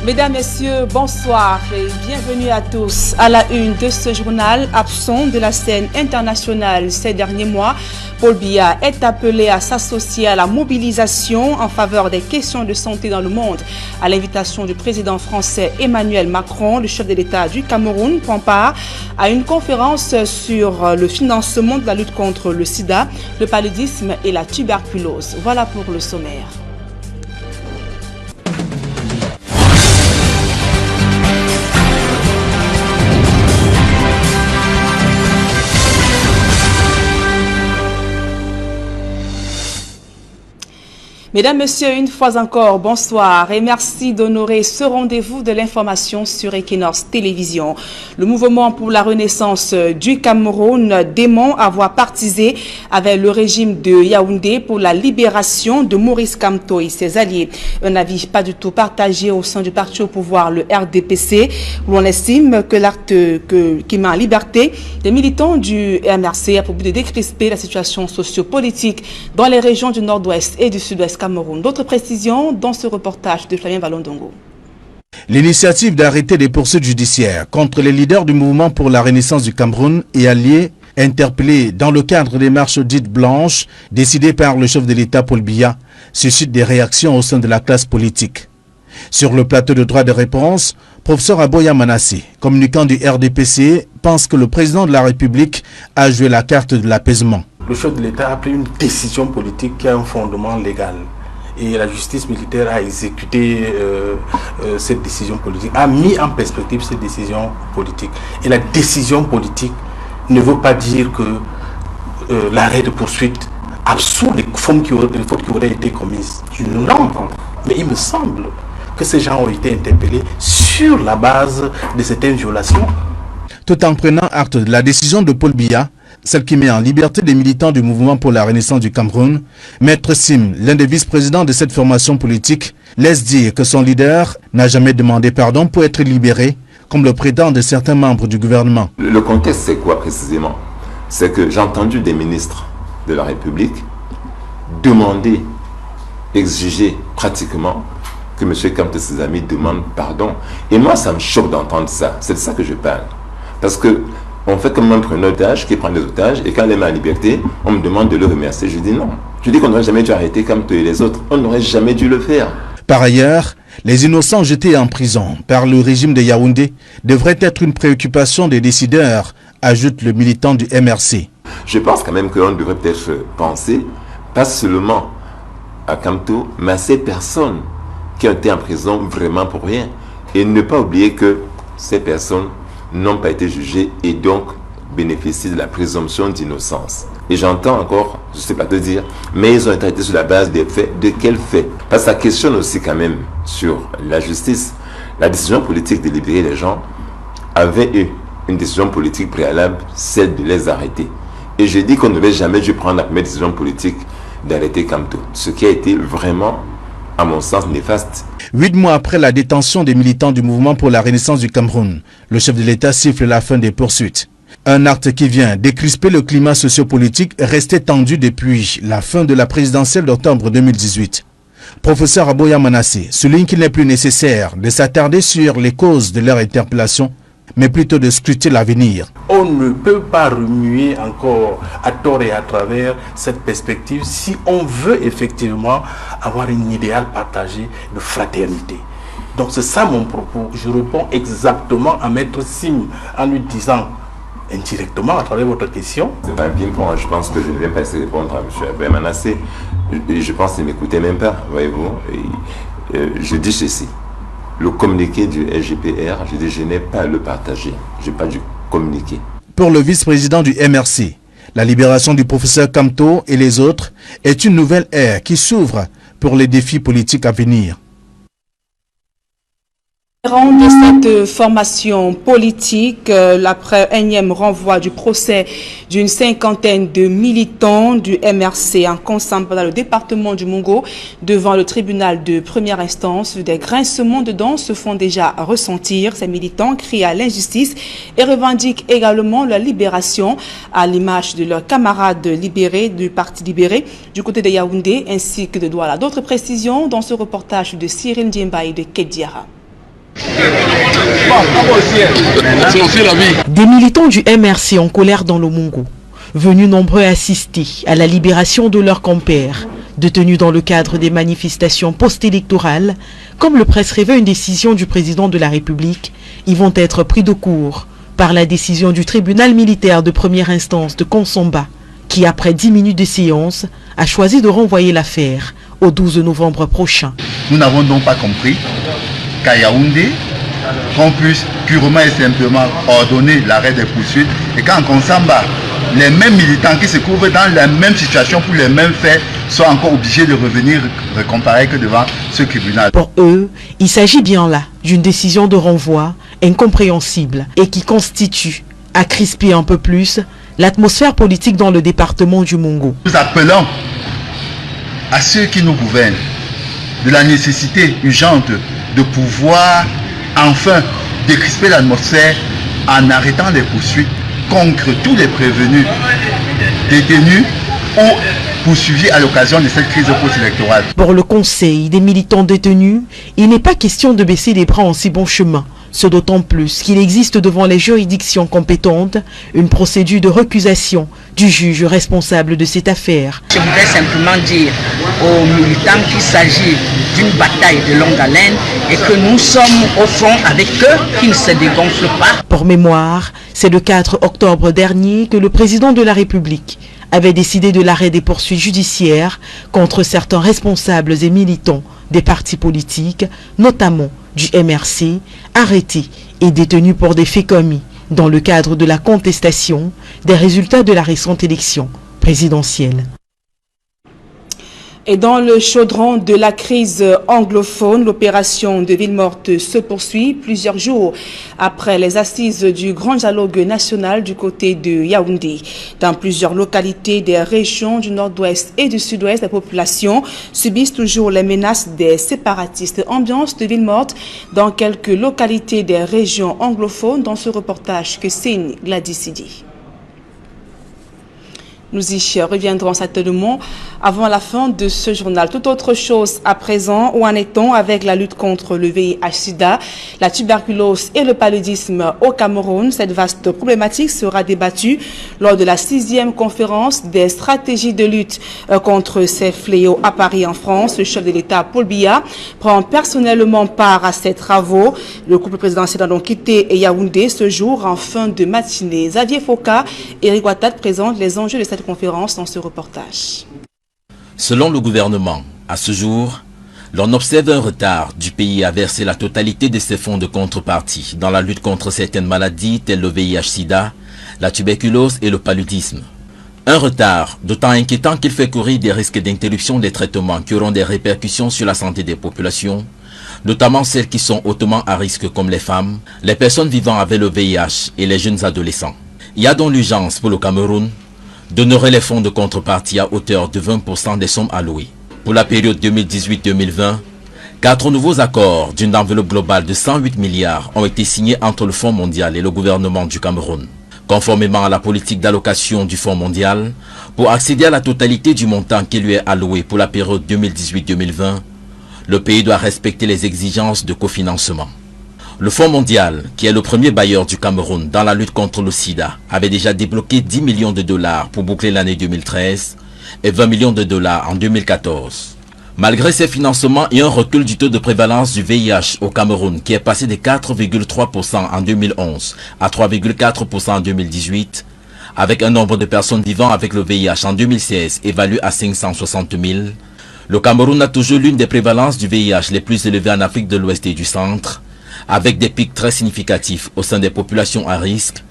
Mesdames, Messieurs, bonsoir et bienvenue à tous. À la une de ce journal, absent de la scène internationale ces derniers mois, Paul Biya est appelé à s'associer à la mobilisation en faveur des questions de santé dans le monde. À l'invitation du président français Emmanuel Macron, le chef de l'État du Cameroun prend part à une conférence sur le financement de la lutte contre le sida, le paludisme et la tuberculose. Voilà pour le sommaire. Mesdames, Messieurs, une fois encore, bonsoir et merci d'honorer ce rendez-vous de l'information sur Equinox Télévision. Le mouvement pour la renaissance du Cameroun dément avoir partisé avec le régime de Yaoundé pour la libération de Maurice Kamto et ses alliés. Un avis pas du tout partagé au sein du parti au pouvoir, le RDPC, où on estime que l'acte qui met en liberté des militants du MRC a pour but de décrisper la situation sociopolitique dans les régions du nord-ouest et du sud-ouest Cameroun. D'autres précisions dans ce reportage de Flavien Valondongo. L'initiative d'arrêter des poursuites judiciaires contre les leaders du mouvement pour la renaissance du Cameroun et alliés interpellés dans le cadre des marches dites blanches décidées par le chef de l'État Paul Biya suscite des réactions au sein de la classe politique. Sur le plateau de droit de réponse, professeur Aboya Manassé, communicant du RDPC, pense que le président de la République a joué la carte de l'apaisement. Le chef de l'État a pris une décision politique qui a un fondement légal. Et la justice militaire a exécuté cette décision politique, a mis en perspective cette décision politique. Et la décision politique ne veut pas dire que l'arrêt de poursuite absout les fautes qui auraient été commises. Non, mais il me semble que ces gens ont été interpellés sur la base de certaines violations. Tout en prenant acte de la décision de Paul Biya, celle qui met en liberté des militants du mouvement pour la renaissance du Cameroun, Maître Sim, l'un des vice-présidents de cette formation politique, laisse dire que son leader n'a jamais demandé pardon pour être libéré, comme le prétendent certains membres du gouvernement. Le contexte, c'est quoi précisément? C'est que j'ai entendu des ministres de la République demander, exiger pratiquement que M. Kamto et ses amis demandent pardon. Et moi, ça me choque d'entendre ça. C'est de ça que je parle. Parce que on fait comme un preneur d'otage qui prend des otages et quand il est en liberté, on me demande de le remercier. Je dis non. Je dis qu'on n'aurait jamais dû arrêter Kamto et les autres. On n'aurait jamais dû le faire. Par ailleurs, les innocents jetés en prison par le régime de Yaoundé devraient être une préoccupation des décideurs, ajoute le militant du MRC. Je pense quand même qu'on devrait peut-être penser, pas seulement à Kamto, mais à ces personnes qui ont été en prison vraiment pour rien. Et ne pas oublier que ces personnes n'ont pas été jugés et donc bénéficient de la présomption d'innocence. Et j'entends encore, je ne sais pas te dire, mais ils ont été traités sur la base des faits. De quels faits? Parce que ça questionne aussi quand même sur la justice. La décision politique de libérer les gens avait eu une décision politique préalable, celle de les arrêter. Et je dis qu'on n'avait jamais dû prendre la première décision politique d'arrêter Kamto. Ce qui a été vraiment, à mon sens, néfaste. 8 mois après la détention des militants du mouvement pour la renaissance du Cameroun, le chef de l'État siffle la fin des poursuites. Un acte qui vient décrisper le climat sociopolitique resté tendu depuis la fin de la présidentielle d'octobre 2018. Professeur Aboya Manassé souligne qu'il n'est plus nécessaire de s'attarder sur les causes de leur interpellation, mais plutôt de scruter l'avenir. On ne peut pas remuer encore à tort et à travers cette perspective si on veut effectivement avoir un idéal partagé de fraternité. Donc c'est ça mon propos. Je réponds exactement à Maître Sim en lui disant indirectement à travers votre question. C'est pas un ping-pong, je pense que je ne vais pas essayer de répondre à M. Aboya Manassé. Je pense qu'il ne m'écoutait même pas, voyez-vous. Je dis ceci. Le communiqué du SGPR, je dis, je n'ai pas à le partager. Je n'ai pas dû communiquer. Pour le vice-président du MRC, la libération du professeur Kamto et les autres est une nouvelle ère qui s'ouvre pour les défis politiques à venir. De cette formation politique, l'après énième renvoi du procès d'une cinquantaine de militants du MRC en Konsamba dans le département du Mungo devant le tribunal de première instance, des grincements de dents se font déjà ressentir. Ces militants crient à l'injustice et revendiquent également leur libération à l'image de leurs camarades libérés du Parti libéré du côté de Yaoundé ainsi que de Douala. D'autres précisions dans ce reportage de Cyril Ndiemba et de Kediara. Des militants du MRC en colère dans le Mongo, venus nombreux assister à la libération de leurs compères, détenus dans le cadre des manifestations post-électorales, comme le prescrivait une décision du président de la République, ils vont être pris de court par la décision du tribunal militaire de première instance de Konsomba, qui après 10 minutes de séance, a choisi de renvoyer l'affaire au 12 novembre prochain. Nous n'avons donc pas compris qu'à Yaoundé, qu'on puisse purement et simplement ordonner l'arrêt des poursuites et qu'en Konsomba, les mêmes militants qui se trouvent dans la même situation pour les mêmes faits soient encore obligés de revenir comparaître devant ce tribunal. Pour eux, il s'agit bien là d'une décision de renvoi incompréhensible et qui constitue, à crisper un peu plus, l'atmosphère politique dans le département du Mongo. Nous appelons à ceux qui nous gouvernent de la nécessité urgente de pouvoir enfin décrisper l'atmosphère en arrêtant les poursuites contre tous les prévenus, détenus ou poursuivis à l'occasion de cette crise post-électorale. Pour le Conseil des militants détenus, il n'est pas question de baisser les bras en si bon chemin. Ce d'autant plus qu'il existe devant les juridictions compétentes une procédure de récusation du juge responsable de cette affaire. Je voudrais simplement dire aux militants qu'il s'agit d'une bataille de longue haleine et que nous sommes au front avec eux, qui ne se dégonflent pas. Pour mémoire, c'est le 4 octobre dernier que le président de la République avait décidé de l'arrêt des poursuites judiciaires contre certains responsables et militants des partis politiques, notamment du MRC, arrêtés et détenus pour des faits commis dans le cadre de la contestation des résultats de la récente élection présidentielle. Et dans le chaudron de la crise anglophone, l'opération de Ville Morte se poursuit plusieurs jours après les assises du grand dialogue national du côté de Yaoundé. Dans plusieurs localités des régions du nord-ouest et du sud-ouest, les populations subissent toujours les menaces des séparatistes. Ambiance de Ville Morte dans quelques localités des régions anglophones dans ce reportage que signe Gladys Sidi. Nous y reviendrons certainement avant la fin de ce journal. Toute autre chose à présent, où en est-on avec la lutte contre le VIH-Sida, la tuberculose et le paludisme au Cameroun? Cette vaste problématique sera débattue lors de la 6e conférence des stratégies de lutte contre ces fléaux à Paris en France. Le chef de l'État, Paul Biya, prend personnellement part à ces travaux. Le couple présidentiel a donc quitté Yaoundé ce jour en fin de matinée. Xavier Foka et Eric Ouattat présentent les enjeux de cette conférence dans ce reportage. Selon le gouvernement, à ce jour, l'on observe un retard du pays à verser la totalité de ses fonds de contrepartie dans la lutte contre certaines maladies telles le VIH-Sida, la tuberculose et le paludisme. Un retard d'autant inquiétant qu'il fait courir des risques d'interruption des traitements qui auront des répercussions sur la santé des populations, notamment celles qui sont hautement à risque comme les femmes, les personnes vivant avec le VIH et les jeunes adolescents. Il y a donc l'urgence pour le Cameroun d'honorer les fonds de contrepartie à hauteur de 20% des sommes allouées. Pour la période 2018-2020, 4 nouveaux accords d'une enveloppe globale de 108 milliards ont été signés entre le Fonds mondial et le gouvernement du Cameroun. Conformément à la politique d'allocation du Fonds mondial, pour accéder à la totalité du montant qui lui est alloué pour la période 2018-2020, le pays doit respecter les exigences de cofinancement. Le Fonds mondial, qui est le premier bailleur du Cameroun dans la lutte contre le sida, avait déjà débloqué 10 millions de dollars pour boucler l'année 2013 et 20 millions de dollars en 2014. Malgré ces financements et un recul du taux de prévalence du VIH au Cameroun qui est passé de 4,3% en 2011 à 3,4% en 2018, avec un nombre de personnes vivant avec le VIH en 2016 évalué à 560 000, le Cameroun a toujours l'une des prévalences du VIH les plus élevées en Afrique de l'Ouest et du Centre, avec des pics très significatifs au sein des populations à risque,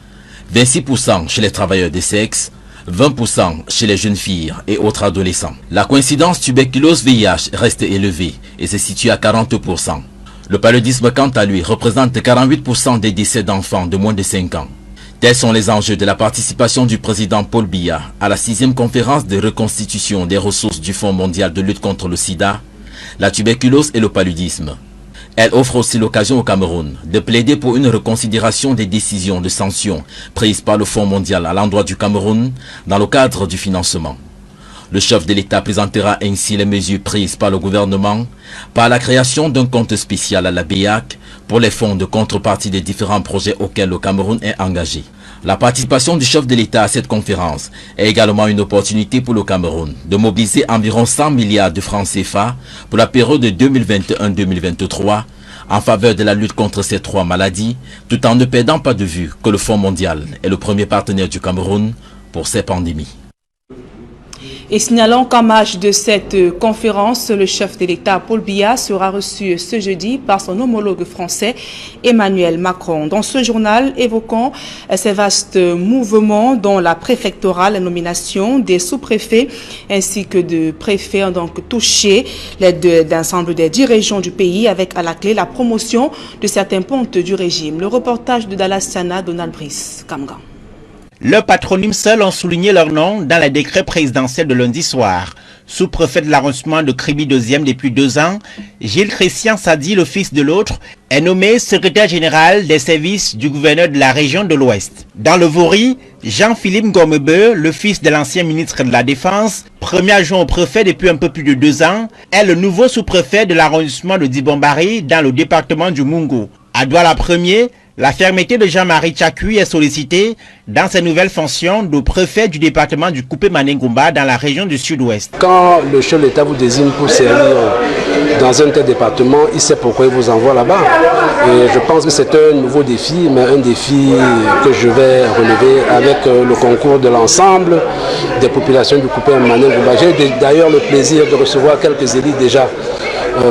26% chez les travailleurs de sexe, 20% chez les jeunes filles et autres adolescents. La coïncidence tuberculose-VIH reste élevée et se situe à 40%. Le paludisme, quant à lui, représente 48% des décès d'enfants de moins de 5 ans. Tels sont les enjeux de la participation du président Paul Biya à la 6e conférence de reconstitution des ressources du Fonds mondial de lutte contre le sida, la tuberculose et le paludisme. Elle offre aussi l'occasion au Cameroun de plaider pour une reconsidération des décisions de sanctions prises par le Fonds mondial à l'endroit du Cameroun dans le cadre du financement. Le chef de l'État présentera ainsi les mesures prises par le gouvernement par la création d'un compte spécial à la BEAC pour les fonds de contrepartie des différents projets auxquels le Cameroun est engagé. La participation du chef de l'État à cette conférence est également une opportunité pour le Cameroun de mobiliser environ 100 milliards de francs CFA pour la période de 2021-2023 en faveur de la lutte contre ces trois maladies, tout en ne perdant pas de vue que le Fonds mondial est le premier partenaire du Cameroun pour ces pandémies. Et signalant qu'en marge de cette conférence, le chef de l'État Paul Biya sera reçu ce jeudi par son homologue français Emmanuel Macron. Dans ce journal, évoquons ces vastes mouvements dont la préfectorale, la nomination des sous-préfets ainsi que de préfets ont donc touché l'aide d'ensemble des 10 régions du pays avec à la clé la promotion de certains pontes du régime. Le reportage de Dallas Siana, Donald Brice, Kamgan. Leurs patronymes seuls ont souligné leur nom dans les décrets présidentiels de lundi soir. Sous-préfet de l'arrondissement de Kribi 2e depuis 2 ans, Gilles Christian Sadi, le fils de l'autre, est nommé secrétaire général des services du gouverneur de la région de l'Ouest. Dans le Vori, Jean-Philippe Ngomebe, le fils de l'ancien ministre de la Défense, premier adjoint au préfet depuis un peu plus de 2 ans, est le nouveau sous-préfet de l'arrondissement de Dibombari dans le département du Mungo. À Douala 1er, la fermeté de Jean-Marie Tchakui est sollicitée dans ses nouvelles fonctions de préfet du département du Coupé-Manengumba dans la région du Sud-Ouest. Quand le chef de l'État vous désigne pour servir dans un tel département, il sait pourquoi il vous envoie là-bas. Et je pense que c'est un nouveau défi, mais un défi que je vais relever avec le concours de l'ensemble des populations du Coupé-Manengumba. J'ai d'ailleurs le plaisir de recevoir quelques élites déjà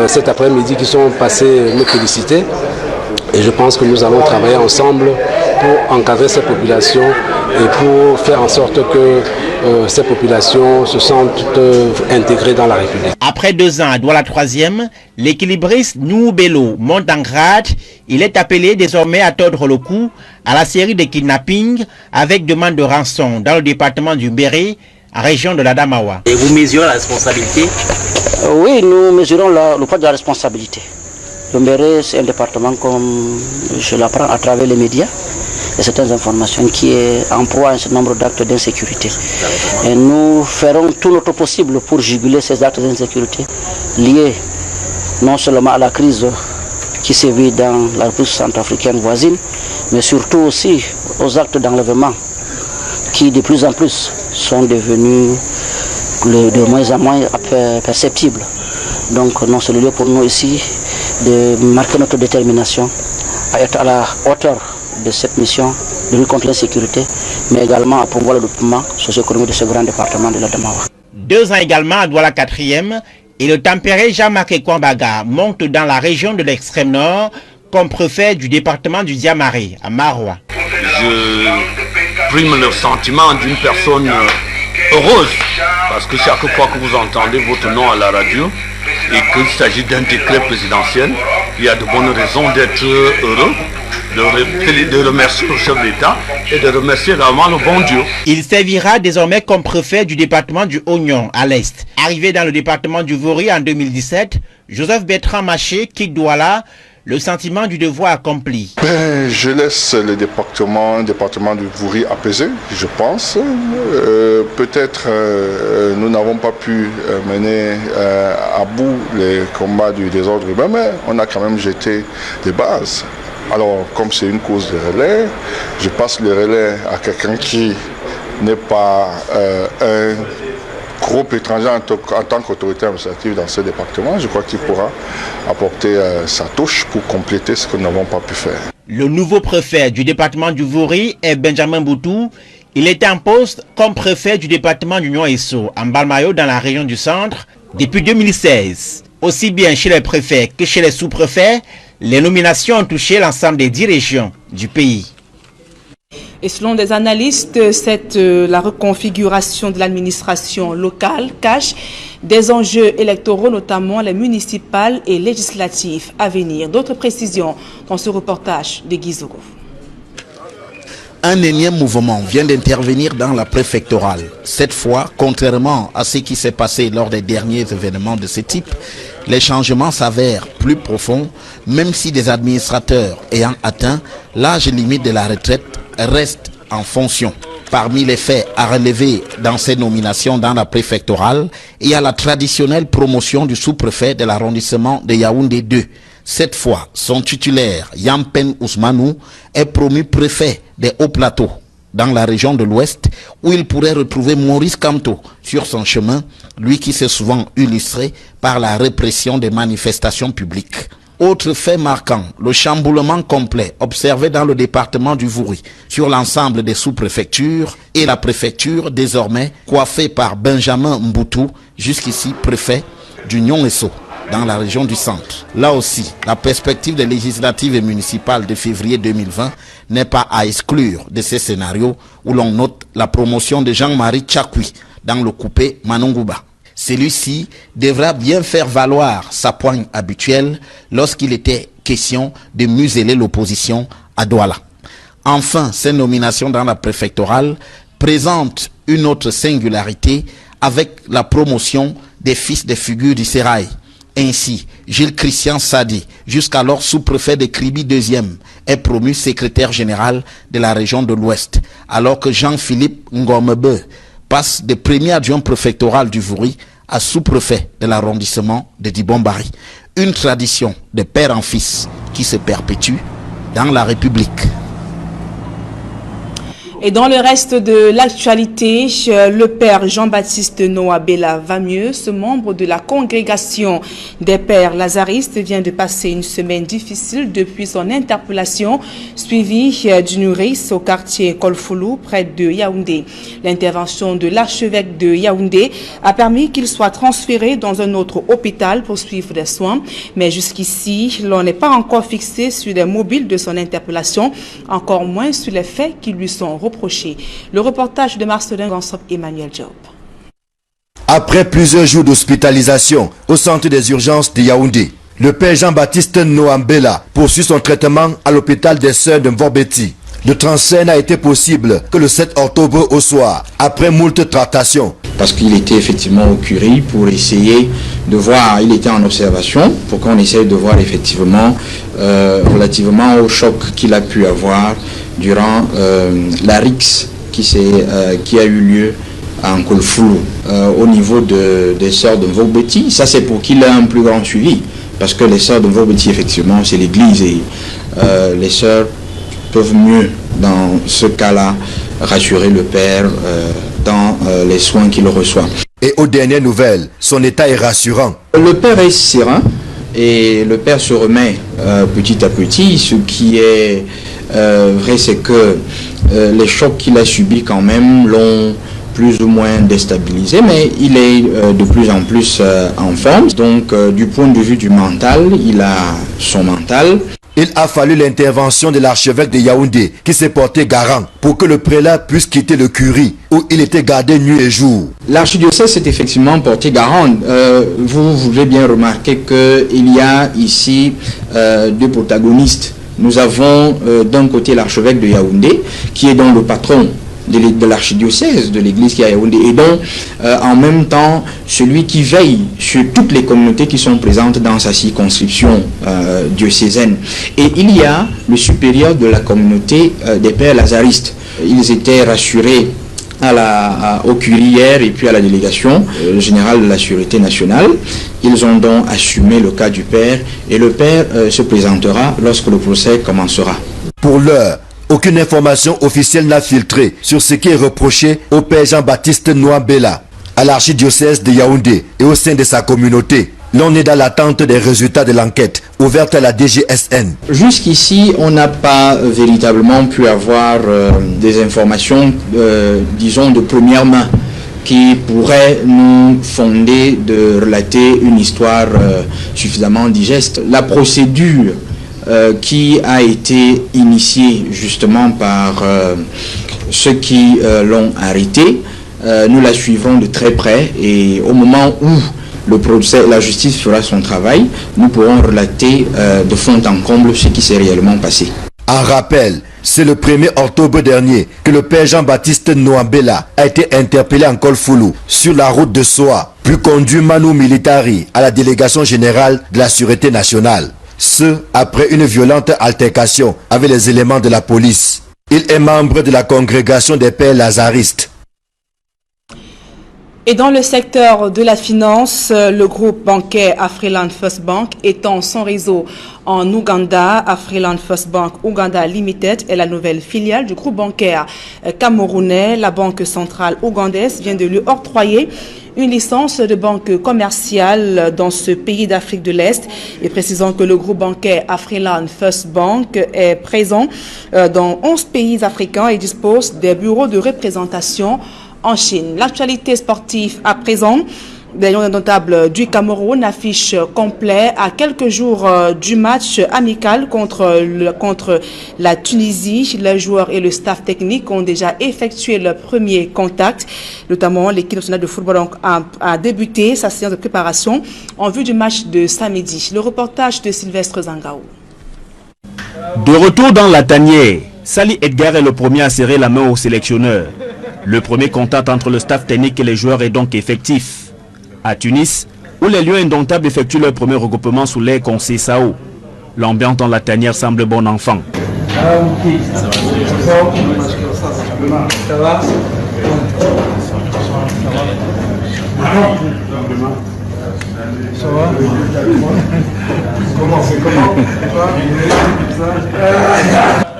cet après-midi qui sont passés me féliciter. Et je pense que nous allons travailler ensemble pour encadrer ces populations et pour faire en sorte que ces populations se sentent intégrées dans la République. Après 2 ans à Douala 3e, l'équilibriste Noubelo monte en grade. Il est appelé désormais à tordre le cou à la série de kidnappings avec demande de rançon dans le département du Mbéré, région de l'Adamawa. Et vous mesurez la responsabilité? Oui, nous mesurons le poids de la responsabilité. Le Mbéré, c'est un département, comme je l'apprends à travers les médias, et certaines informations, qui est en proie à un certain nombre d'actes d'insécurité. Et nous ferons tout notre possible pour juguler ces actes d'insécurité liés non seulement à la crise qui sévit dans la République centrafricaine voisine, mais surtout aussi aux actes d'enlèvement qui de plus en plus sont devenus de moins en moins perceptibles. Donc non, c'est le lieu pour nous ici de marquer notre détermination à être à la hauteur de cette mission de lutte contre l'insécurité, mais également à promouvoir le développement socio-économique de ce grand département de l'Adamawa. 2 ans également à Douala 4e, et le tempéré Jean-Marc Kwambaga monte dans la région de l'extrême nord comme préfet du département du Diamaré, à Maroua. Je prime le sentiment d'une personne heureuse, parce que chaque fois que vous entendez votre nom à la radio, et qu'il s'agit d'un décret présidentiel, il y a de bonnes raisons d'être heureux, de remercier le chef d'État et de remercier également le bon Dieu. Il servira désormais comme préfet du département du Oignon à l'Est. Arrivé dans le département du Vori en 2017, Joseph Bertrand Maché quitte Douala, le sentiment du devoir accompli. Je laisse le département du Vori apaisé, je pense. Peut-être nous n'avons pas pu mener à bout les combats du désordre urbain, mais on a quand même jeté des bases. Alors, comme c'est une cause de relais, je passe le relais à quelqu'un qui n'est pas un groupe étranger en tant qu'autorité administrative dans ce département. Je crois qu'il pourra apporter sa touche pour compléter ce que nous n'avons pas pu faire. Le nouveau préfet du département du Vori est Benjamin Boutou. Il était en poste comme préfet du département du Nyon-Esso, en Balmayo, dans la région du centre, depuis 2016. Aussi bien chez les préfets que chez les sous-préfets, les nominations ont touché l'ensemble des 10 régions du pays. Et selon des analystes, la reconfiguration de l'administration locale cache des enjeux électoraux, notamment les municipales et législatives à venir. D'autres précisions dans ce reportage de Guy Zogo. Un énième mouvement vient d'intervenir dans la préfectorale. Cette fois, contrairement à ce qui s'est passé lors des derniers événements de ce type, les changements s'avèrent plus profonds, même si des administrateurs ayant atteint l'âge limite de la retraite restent en fonction. Parmi les faits à relever dans ces nominations dans la préfectorale, il y a la traditionnelle promotion du sous-préfet de l'arrondissement de Yaoundé 2. Cette fois, son titulaire, Yampen Ousmanou, est promu préfet des Hauts-Plateaux, dans la région de l'Ouest, où il pourrait retrouver Maurice Kamto sur son chemin, lui qui s'est souvent illustré par la répression des manifestations publiques. Autre fait marquant, le chamboulement complet observé dans le département du Vouri sur l'ensemble des sous-préfectures et la préfecture désormais coiffée par Benjamin Mboutou, jusqu'ici préfet du Nyong-Esso, dans la région du centre. Là aussi, la perspective des législatives et municipales de février 2020 n'est pas à exclure de ces scénarios où l'on note la promotion de Jean-Marie Tchakui dans le coupé Manongouba. Celui-ci devra bien faire valoir sa poigne habituelle lorsqu'il était question de museler l'opposition à Douala. Enfin, ces nominations dans la préfectorale présentent une autre singularité avec la promotion des fils des figures du Sérail. Ainsi, Gilles Christian Sadi, jusqu'alors sous-préfet de Kribi 2e, est promu secrétaire général de la région de l'Ouest, alors que Jean-Philippe Ngomebe passe de premier adjoint préfectoral du Vouri à sous-préfet de l'arrondissement de Dibombari. Une tradition de père en fils qui se perpétue dans la République. Et dans le reste de l'actualité, le père Jean-Baptiste Noah Bella va mieux. Ce membre de la congrégation des pères lazaristes vient de passer une semaine difficile depuis son interpellation suivie d'une nourrice au quartier Kolfoulou près de Yaoundé. L'intervention de l'archevêque de Yaoundé a permis qu'il soit transféré dans un autre hôpital pour suivre des soins. Mais jusqu'ici, l'on n'est pas encore fixé sur les mobiles de son interpellation, encore moins sur les faits qui lui sont reprochés. Le reportage de Marcelin Gansop Emmanuel Job. Après plusieurs jours d'hospitalisation au centre des urgences de Yaoundé, le père Jean-Baptiste Noah Bella poursuit son traitement à l'hôpital des Sœurs de Mvorbeti. Le transfert n'a été possible que le 7 octobre au soir, après moult tractations. Parce qu'il était effectivement au Curie pour essayer de voir, il était en observation, pour qu'on essaye de voir effectivement, relativement au choc qu'il a pu avoir durant la rixe qui a eu lieu en Kolfoulou, au niveau des Sœurs de Mvorbeti. Ça, c'est pour qu'il ait un plus grand suivi, parce que les Sœurs de Mvorbeti, effectivement, c'est l'église et les Sœurs peuvent mieux, dans ce cas-là, rassurer le père dans les soins qu'il reçoit. Et aux dernières nouvelles, son état est rassurant. Le père est serein et le père se remet petit à petit. Ce qui est vrai, c'est que les chocs qu'il a subis quand même l'ont plus ou moins déstabilisé, mais il est de plus en plus en forme. Donc du point de vue du mental, il a son mental. Il a fallu l'intervention de l'archevêque de Yaoundé qui s'est porté garant pour que le prélat puisse quitter le Curie où il était gardé nuit et jour. L'archidiocèse s'est effectivement porté garant. Vous voulez bien remarquer qu'il y a ici deux protagonistes. Nous avons d'un côté l'archevêque de Yaoundé qui est donc le patron de l'archidiocèse de l'église qui est à Yaoundé et donc en même temps celui qui veille sur toutes les communautés qui sont présentes dans sa circonscription diocésaine. Et il y a le supérieur de la communauté des pères lazaristes. Ils étaient rassurés au curie hier et puis à la délégation générale de la Sûreté nationale. Ils ont donc assumé le cas du père et le père se présentera lorsque le procès commencera. Pour l'heure, aucune information officielle n'a filtré sur ce qui est reproché au père Jean-Baptiste Noah Bella, à l'archidiocèse de Yaoundé et au sein de sa communauté. L'on est dans l'attente des résultats de l'enquête ouverte à la DGSN. Jusqu'ici, on n'a pas véritablement pu avoir des informations, disons, de première main qui pourraient nous fonder de relater une histoire suffisamment digeste. La procédure qui a été initiée justement par ceux qui l'ont arrêté, nous la suivrons de très près et au moment où le procès, la justice fera son travail, nous pourrons relater de fond en comble ce qui s'est réellement passé. En rappel, c'est le 1er octobre dernier que le père Jean-Baptiste Noah Bella a été interpellé en Kolfoulou sur la route de Soa, puis conduit Manu Militari à la délégation générale de la Sûreté nationale. Ce, après une violente altercation avec les éléments de la police. Il est membre de la congrégation des pères lazaristes. Et dans le secteur de la finance, le groupe bancaire Afriland First Bank étend son réseau en Ouganda. Afriland First Bank Uganda Limited est la nouvelle filiale du groupe bancaire camerounais. La banque centrale ougandaise vient de lui octroyer une licence de banque commerciale dans ce pays d'Afrique de l'Est. Et précisons que le groupe bancaire Afriland First Bank est présent dans 11 pays africains et dispose des bureaux de représentation en Chine. L'actualité sportive à présent. Les Lions indomptables du Cameroun affiche complet à quelques jours du match amical contre la Tunisie. Les joueurs et le staff technique ont déjà effectué le premier contact. Notamment, l'équipe nationale de football a débuté sa séance de préparation en vue du match de samedi. Le reportage de Sylvestre Zangaou. De retour dans la tanière, Sali Edgar est le premier à serrer la main au sélectionneur. Le premier contact entre le staff technique et les joueurs est donc effectif. À Tunis, où les Lions indomptables effectuent leur premier regroupement sous l'air conseil Sao, l'ambiance dans la tanière semble bon enfant.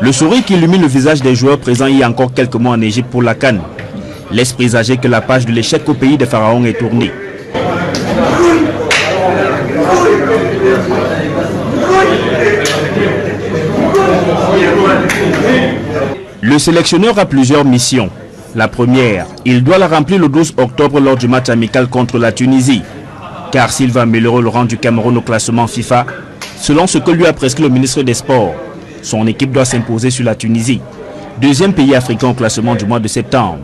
Le sourire qui illumine le visage des joueurs présents il y a encore quelques mois en Égypte pour la CAN laisse présager que la page de l'échec au pays des pharaons est tournée. Le sélectionneur a plusieurs missions. La première, il doit la remplir le 12 octobre lors du match amical contre la Tunisie. Car s'il veut améliorer le rang du Cameroun au classement FIFA, selon ce que lui a prescrit le ministre des Sports, son équipe doit s'imposer sur la Tunisie, deuxième pays africain au classement du mois de septembre.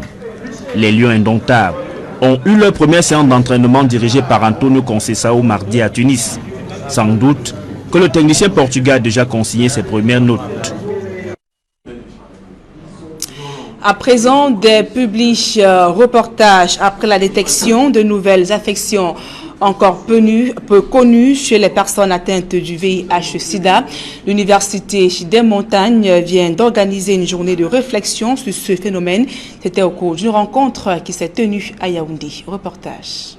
Les Lions indomptables ont eu leur première séance d'entraînement dirigée par Antonio Conceição mardi à Tunis. Sans doute que le technicien portugais a déjà consigné ses premières notes. À présent, des publics reportages après la détection de nouvelles affections encore peu connues chez les personnes atteintes du VIH-Sida. L'Université des Montagnes vient d'organiser une journée de réflexion sur ce phénomène. C'était au cours d'une rencontre qui s'est tenue à Yaoundé. Reportage.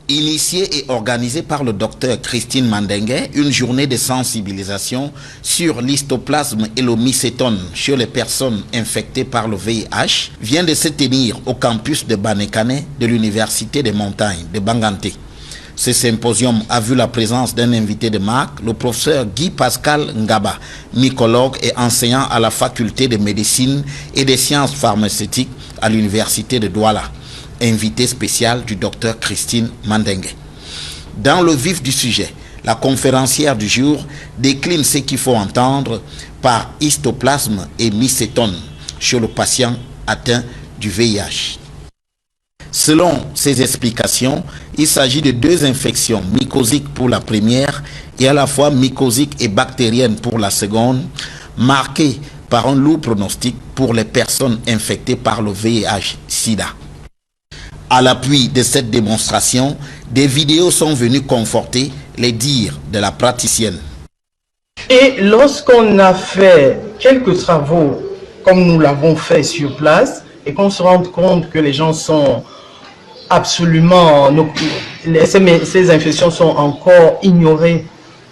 Initiée et organisée par le docteur Christine Mandengue, une journée de sensibilisation sur l'histoplasme et le mycétone chez les personnes infectées par le VIH vient de se tenir au campus de Banekane de l'Université des Montagnes de Banganté. Ce symposium a vu la présence d'un invité de marque, le professeur Guy Pascal Ngaba, mycologue et enseignant à la faculté de médecine et des sciences pharmaceutiques à l'Université de Douala. Invité spécial du docteur Christine Mandengue. Dans le vif du sujet, la conférencière du jour décline ce qu'il faut entendre par histoplasme et mycétone chez le patient atteint du VIH. Selon ses explications, il s'agit de deux infections mycosiques pour la première et à la fois mycosiques et bactériennes pour la seconde, marquées par un lourd pronostic pour les personnes infectées par le VIH-Sida. À l'appui de cette démonstration, des vidéos sont venues conforter les dires de la praticienne. Et lorsqu'on a fait quelques travaux, comme nous l'avons fait sur place, et qu'on se rend compte que les gens sont absolument... Ces infections sont encore ignorées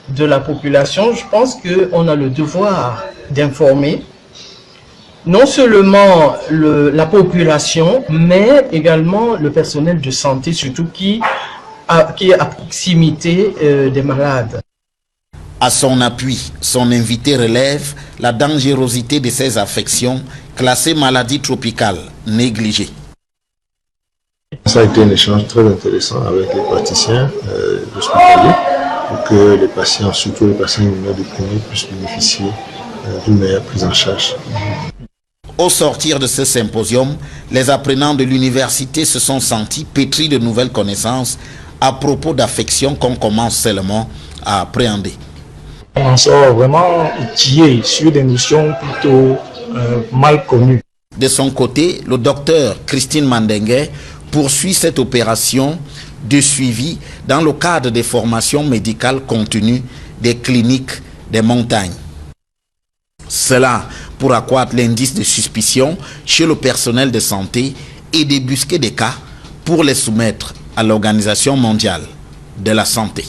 de la population, je pense qu'on a le devoir d'informer non seulement la population, mais également le personnel de santé, surtout qui est à proximité des malades. À son appui, son invité relève la dangerosité de ces affections classées maladies tropicales négligées. Ça a été un échange très intéressant avec les praticiens hospitaliers pour que les patients, surtout les patients immunodéprimés, puissent bénéficier d'une meilleure prise en charge. Au sortir de ce symposium, les apprenants de l'université se sont sentis pétris de nouvelles connaissances à propos d'affections qu'on commence seulement à appréhender. On en sort vraiment outillé sur des notions plutôt mal connues. De son côté, le docteur Christine Mandengue poursuit cette opération de suivi dans le cadre des formations médicales contenues des cliniques des montagnes. Cela pour accroître l'indice de suspicion chez le personnel de santé et débusquer des cas pour les soumettre à l'Organisation mondiale de la santé.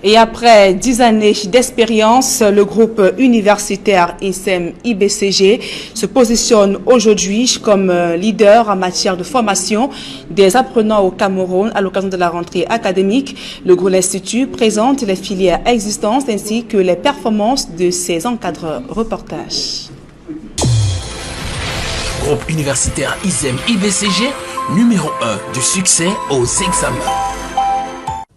Et après 10 années d'expérience, le groupe universitaire ISEM-IBCG se positionne aujourd'hui comme leader en matière de formation des apprenants au Cameroun à l'occasion de la rentrée académique. Le groupe Institut présente les filières existantes ainsi que les performances de ses encadreurs. Reportage. Groupe universitaire ISEM-IBCG, numéro 1 du succès aux examens.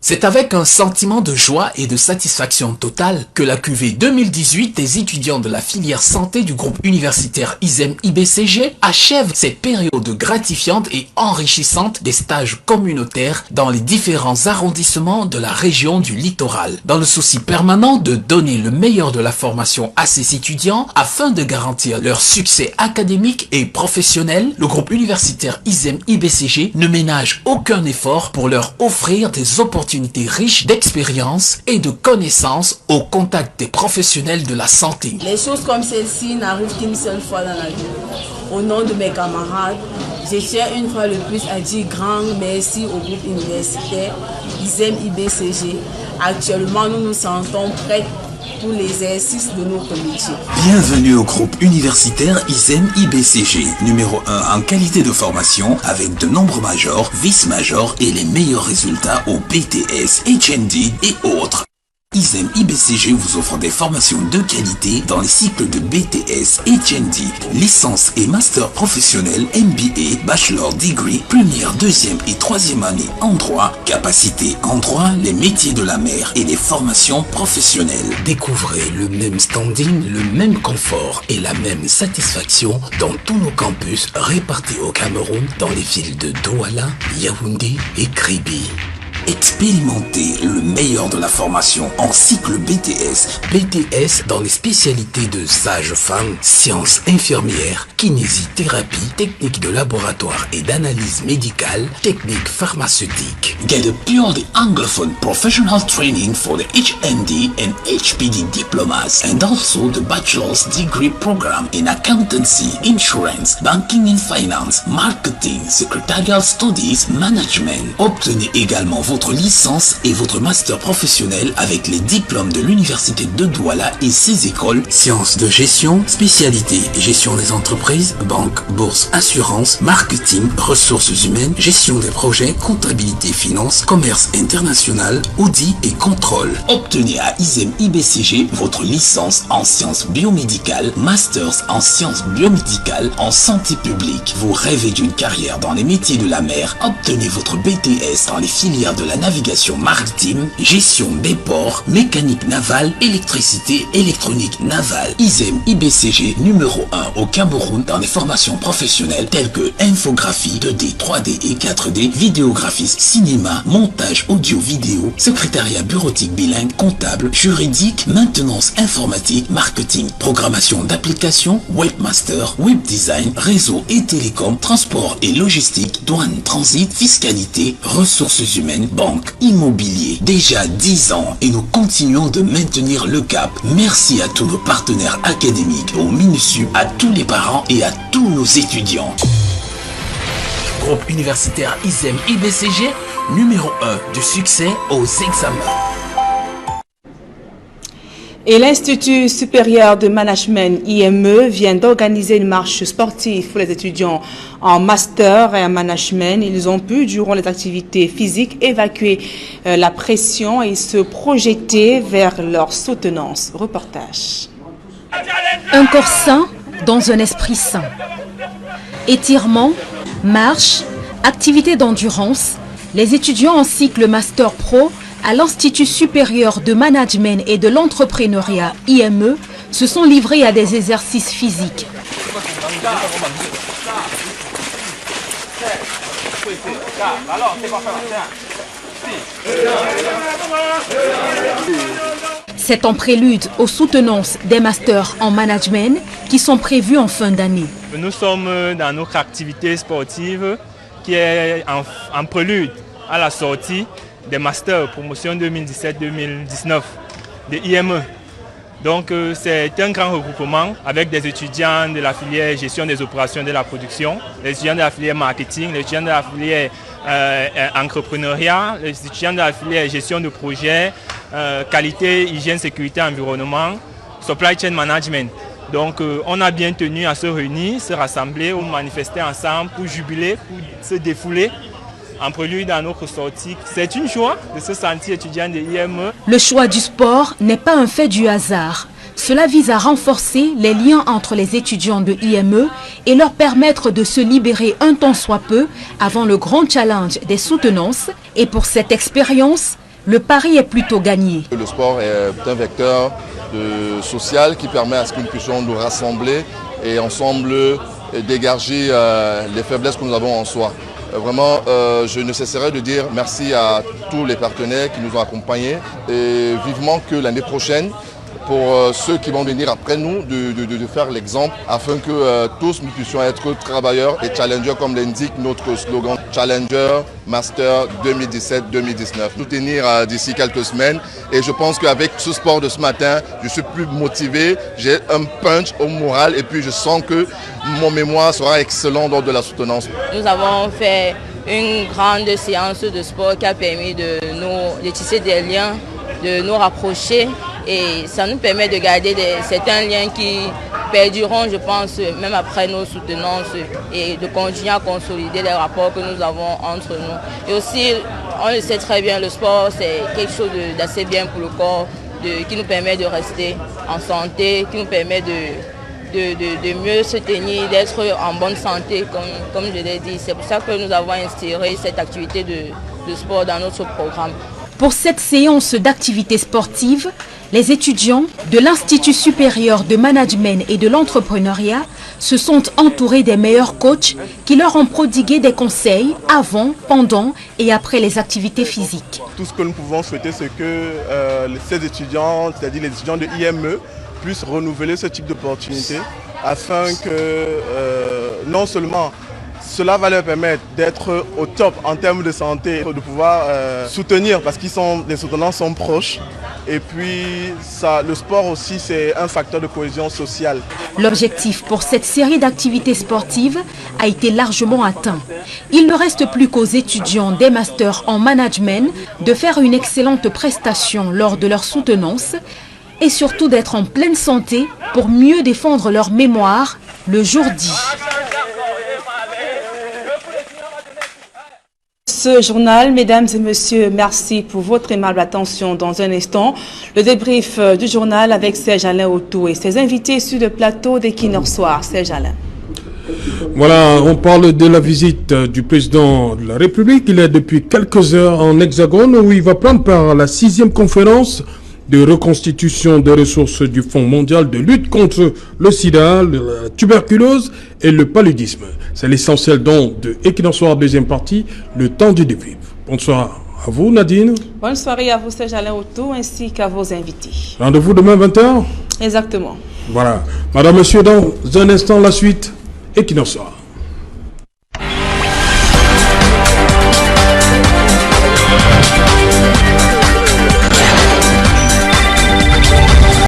C'est avec un sentiment de joie et de satisfaction totale que la cuvée 2018 des étudiants de la filière santé du groupe universitaire ISEM-IBCG achève cette période gratifiante et enrichissante des stages communautaires dans les différents arrondissements de la région du littoral. Dans le souci permanent de donner le meilleur de la formation à ces étudiants afin de garantir leur succès académique et professionnel, le groupe universitaire ISEM-IBCG ne ménage aucun effort pour leur offrir des opportunités riches d'expérience et de connaissances au contact des professionnels de la santé. Les choses comme celle-ci n'arrivent qu'une seule fois dans la vie. Au nom de mes camarades, je tiens une fois de plus à dire grand merci au groupe universitaire ISEM-IBCG. Actuellement, nous nous sentons prêts pour l'exercice de notre métier. Bienvenue au groupe universitaire ISEM-IBCG, numéro 1 en qualité de formation avec de nombreux majors, vice-majors et les meilleurs résultats au BTS, HND et autres. ISEM-IBCG vous offre des formations de qualité dans les cycles de BTS, HND, licence et master professionnel, MBA, bachelor degree, première, deuxième et troisième année en droit, capacité en droit, les métiers de la mer et les formations professionnelles. Découvrez le même standing, le même confort et la même satisfaction dans tous nos campus répartis au Cameroun dans les villes de Douala, Yaoundé et Kribi. Expérimentez le meilleur de la formation en cycle BTS dans les spécialités de sage-femme, sciences infirmières, kinésithérapie, techniques de laboratoire et d'analyse médicale, techniques pharmaceutiques. Get a purely Anglophone professional training for the HND and HPD diplomas and also the bachelor's degree program in accountancy, insurance, banking and finance, marketing, secretarial studies, management. Obtenez également votre licence et votre master professionnel avec les diplômes de l'université de Douala et ses écoles, sciences de gestion, spécialité gestion des entreprises, banque, bourse, assurance, marketing, ressources humaines, gestion des projets, comptabilité, finance, commerce international, audit et contrôle. Obtenez à ISEM-IBCG votre licence en sciences biomédicales, masters en sciences biomédicales, en santé publique. Vous rêvez d'une carrière dans les métiers de la mer, obtenez votre BTS dans les filières de la navigation maritime, gestion des ports, mécanique navale, électricité, électronique navale. ISEM-IBCG numéro 1 au Cameroun dans les formations professionnelles telles que infographie, 2D, 3D et 4D, vidéographiste, cinéma, montage audio-vidéo, secrétariat bureautique bilingue, comptable, juridique, maintenance informatique, marketing, programmation d'applications, webmaster, web design, réseau et télécom, transport et logistique, douane, transit, fiscalité, ressources humaines, banque, immobilier. Déjà 10 ans et nous continuons de maintenir le cap. Merci à tous nos partenaires académiques, au MINUSUP, à tous les parents et à tous nos étudiants. Groupe universitaire ISEM-IBCG, numéro 1 du succès aux examens. Et l'Institut supérieur de management IME vient d'organiser une marche sportive pour les étudiants en master et en management. Ils ont pu, durant les activités physiques, évacuer la pression et se projeter vers leur soutenance. Reportage. Un corps sain dans un esprit sain. Étirement, marche, activités d'endurance. Les étudiants en cycle Master Pro à l'Institut supérieur de management et de l'entrepreneuriat IME se sont livrés à des exercices physiques. C'est en prélude aux soutenances des masters en management qui sont prévus en fin d'année. Nous sommes dans notre activité sportive qui est en prélude à la sortie des masters promotion 2017-2019. de IME. Donc c'est un grand regroupement avec des étudiants de la filière gestion des opérations de la production, les étudiants de la filière marketing, les étudiants de la filière entrepreneuriat, les étudiants de la filière gestion de projet, qualité, hygiène, sécurité, environnement, supply chain management. Donc on a bien tenu à se réunir, se rassembler, ou manifester ensemble pour jubiler, pour se défouler en prélude à notre sortie. C'est une joie de se sentir étudiant de l'IME. Le choix du sport n'est pas un fait du hasard. Cela vise à renforcer les liens entre les étudiants de l'IME et leur permettre de se libérer un tant soit peu avant le grand challenge des soutenances. Et pour cette expérience, le pari est plutôt gagné. Le sport est un vecteur social qui permet à ce que nous puissions nous rassembler et ensemble dégager les faiblesses que nous avons en soi. Vraiment, je ne cesserai de dire merci à tous les partenaires qui nous ont accompagnés et vivement que l'année prochaine, pour ceux qui vont venir après nous, de faire l'exemple afin que tous nous puissions être travailleurs et challengers comme l'indique notre slogan Challenger Master 2017-2019. Nous tenir d'ici quelques semaines et je pense qu'avec ce sport de ce matin, je suis plus motivé, j'ai un punch au moral et puis je sens que mon mémoire sera excellent lors de la soutenance. Nous avons fait une grande séance de sport qui a permis de tisser des liens, de nous rapprocher. Et ça nous permet de garder certains liens qui perdureront, je pense, même après nos soutenances et de continuer à consolider les rapports que nous avons entre nous. Et aussi, on le sait très bien, le sport, c'est quelque chose d'assez bien pour le corps, qui nous permet de rester en santé, qui nous permet de mieux se tenir, d'être en bonne santé, comme je l'ai dit. C'est pour ça que nous avons instauré cette activité de sport dans notre programme. Pour cette séance d'activité sportive, les étudiants de l'Institut supérieur de management et de l'entrepreneuriat se sont entourés des meilleurs coachs qui leur ont prodigué des conseils avant, pendant et après les activités physiques. Tout ce que nous pouvons souhaiter, c'est que ces étudiants, c'est-à-dire les étudiants de IME, puissent renouveler ce type d'opportunité afin que non seulement cela va leur permettre d'être au top en termes de santé, de pouvoir soutenir parce que les soutenants sont proches. Et puis le sport aussi, c'est un facteur de cohésion sociale. L'objectif pour cette série d'activités sportives a été largement atteint. Il ne reste plus qu'aux étudiants des masters en management de faire une excellente prestation lors de leur soutenance et surtout d'être en pleine santé pour mieux défendre leur mémoire le jour dit. Ce journal, mesdames et messieurs, merci pour votre aimable attention. Dans un instant, le débrief du journal avec Serge Alain Autou et ses invités sur le plateau d'Equinox Soir. Serge Alain. Voilà, on parle de la visite du président de la République. Il est depuis quelques heures en Hexagone où il va prendre part à la 6e conférence de reconstitution des ressources du Fonds mondial de lutte contre le sida, la tuberculose et le paludisme. C'est l'essentiel donc de Equinox Soir, deuxième partie, le temps du débrief. Bonsoir à vous Nadine. Bonne soirée à vous Serge Alain Autou ainsi qu'à vos invités. Rendez-vous demain 20h. Exactement. Voilà. Madame, Monsieur, dans un instant la suite, Equinox Soir.